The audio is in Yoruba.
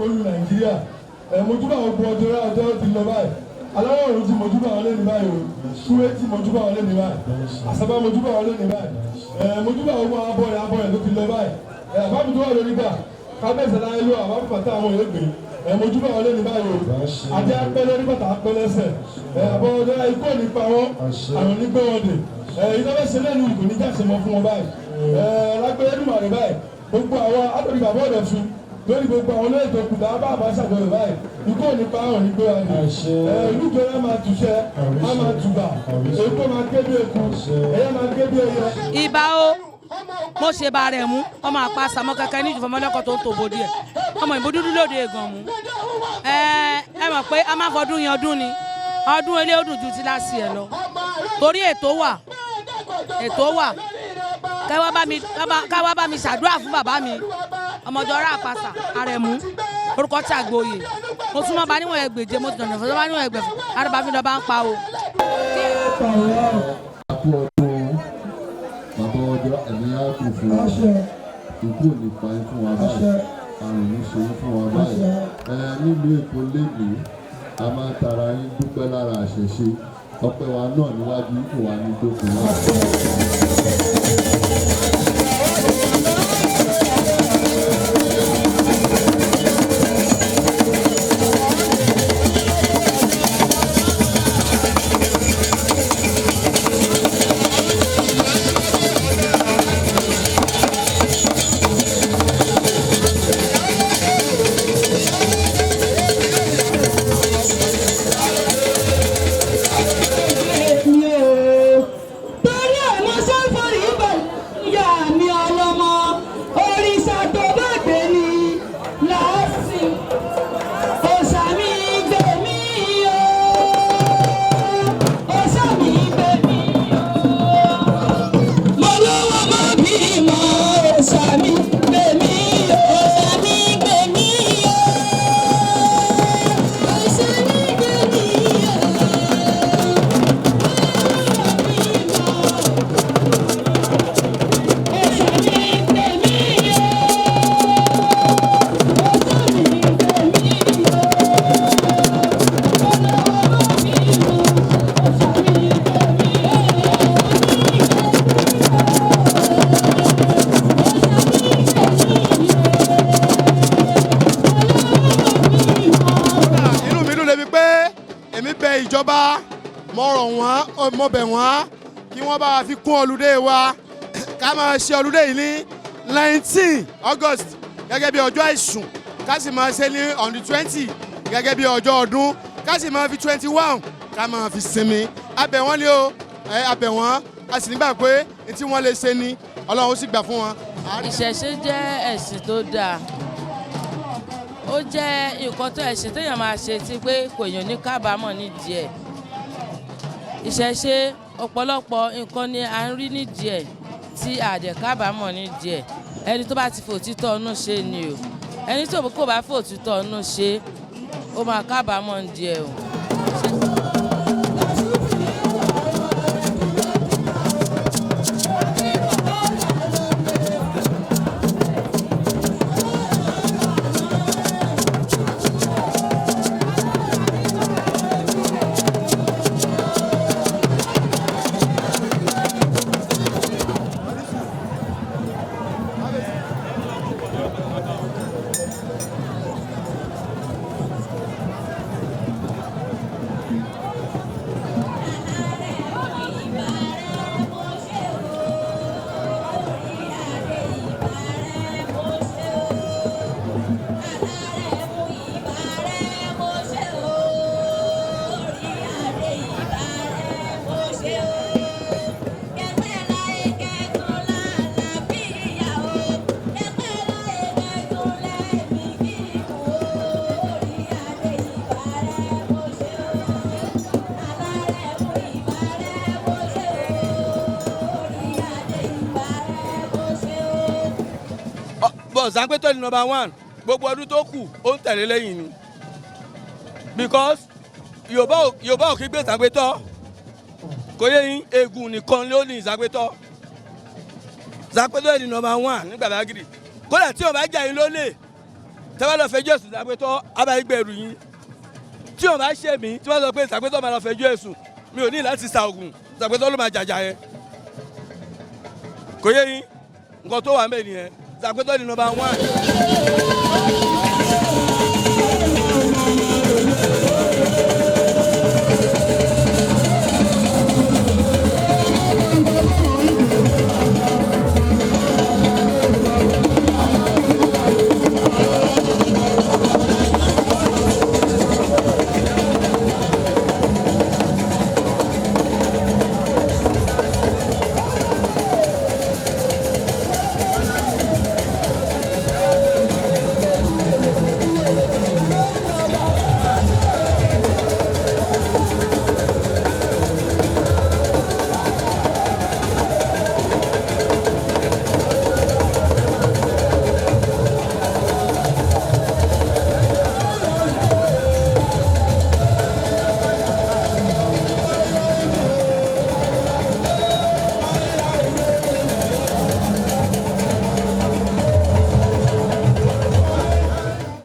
Èkó lu Nàìjíríà mojúbà gbogbo ọjọ́ ti lọ báyìí aláwọ̀ ọ̀run ti mojúbà wọn lé ní báyìí o Súwé ti mojúbà wọn lé ní báyìí Àsàbà mojúbà wọn lé ní báyìí mojúbà gbogbo abọ́rẹ̀ tó ti lọ báyìí àbámi tó wà lórí gbà kábẹ́sẹ̀ láyé lọ àbámi pàtà àwọn èèyàn gbé mojúbà wọn lé ní báyìí o àti apẹ́lẹ́ ní bàtà apẹ́lẹ́ sẹ̀ àbọ̀ ọjọ́ ikú ò ní pa wọn àrùn ní gbé wọn dè ìdáwẹ́sẹ̀ lẹ́nu ìgò ní jáde mọ́ fún wọn báyìí lágbẹ́rẹ́ dùn àrẹ báyìí gbogbo àwọn àtòrí bàbá ọ̀dọ̀ fún lórí gbogbo àwọn olóyè tó kù tá a bá àbá ṣàjọyọ̀ báyìí ikú ò ní pa àrùn ní gbé wọn dè ìlú ìjọba máa túṣẹ́ á máa tùbà èkó máa ké bí eku ẹ̀yẹ máa ké bí ẹyẹ. ìbá o mo ṣe bá rẹ̀ mú ọmọ àpá sàmọ́ kankan ní ìjùfọ̀mọ́lẹ́kọ̀ọ́ tó ń tòbó díẹ̀ ọmọ ìbò dúdú lóde ègàn mú ẹ mọ̀ pé a máa fọdún yan ọdún ni ọdún ilé ó dùn ju ti láti ẹ̀ lọ torí ètò wà káwá bá mi ṣàdúrà fún bàbá mi ọmọdé àpàṣà àrẹ̀mú orúkọ tí a gbòòyè mo súnmọ́ bá níwọ̀n ẹgbẹ̀je mo ti dọ̀nà fún bá níwọ̀n ẹgbẹ̀fún àrùbá fi lọ bá ń pa o. bàbá ọjọ́ ẹ̀mí á kù fún wa ikú ò ní pa ẹ́ fún wa báyìí àrùn ní ṣe é fún wa báyìí nílùú Èkó lẹ́yìn a máa tara yín dúpẹ́ lára àṣẹṣe ọpẹ́ wa náà níwájú kò wá ní dókun náà. ìjọba mo rọ̀ wọ́n mo bẹ̀ wọ́n kí wọ́n bá wa fi kún ọlùdé wa ká máa ṣe ọlùdé yìí ní 19 August gẹ́gẹ́ bí ọjọ́ àìsùn ká sì máa ṣe ní on the 20 gẹ́gẹ́ bí ọjọ́ ọdún ká sì máa fi 21 ká máa fi sinmi abẹ̀ wọ́n ni o abẹ̀ wọ́n a sì nígbà pé tí wọ́n lè ṣe ni Ọlọ́run ó sì gbà fún wọn. Ìṣẹ̀ṣe jẹ́ ẹ̀sìn tó dáa ó jẹ́ nǹkan tó ẹ̀sìn téèyàn máa ṣe tí pé kò yàn ní kábàámọ̀ nídìí ẹ̀ ìṣẹ̀ṣe ọ̀pọ̀lọpọ̀ nǹkan ni à ń rí nídìí ẹ̀ tí àdẹ̀ kábàámọ̀ nídìí ẹ̀ ẹni tó bá ti fòtítọ́ ọ̀nù ṣe ni o ẹni tó kò bá fòtítọ́ ọ̀nù ṣe ó máa kábàámọ̀ nídìí ẹ̀ o. Zanpeto ni number 1 gbogbo ọdún tó kù ó ń tẹ̀lé lẹ́yìn ni because Yorùbá ò kí gbé Zanpeto kò yẹ yín eégún nìkan ló ní Zanpeto ni number 1 ní Gbàdágìrì kódà tí o bá jà yín lólè tẹ́wọ́n lọ fẹjọ́ ẹ̀sùn ìsàpẹ́tọ́ abáyé gbẹ̀rù yín tí wọ́n bá ṣe mí tí wọ́n sọ pé ìsàpẹ́tọ́ máa lọ fẹjọ́ ẹ̀sùn mi ò ní láti sa oògùn ìsàpẹ́tọ́ ló máa jàjà yẹn kò yé yín nǹkan tó wà ń bẹ̀ nìyẹn ìsàpẹ́tọ́ ni number 1.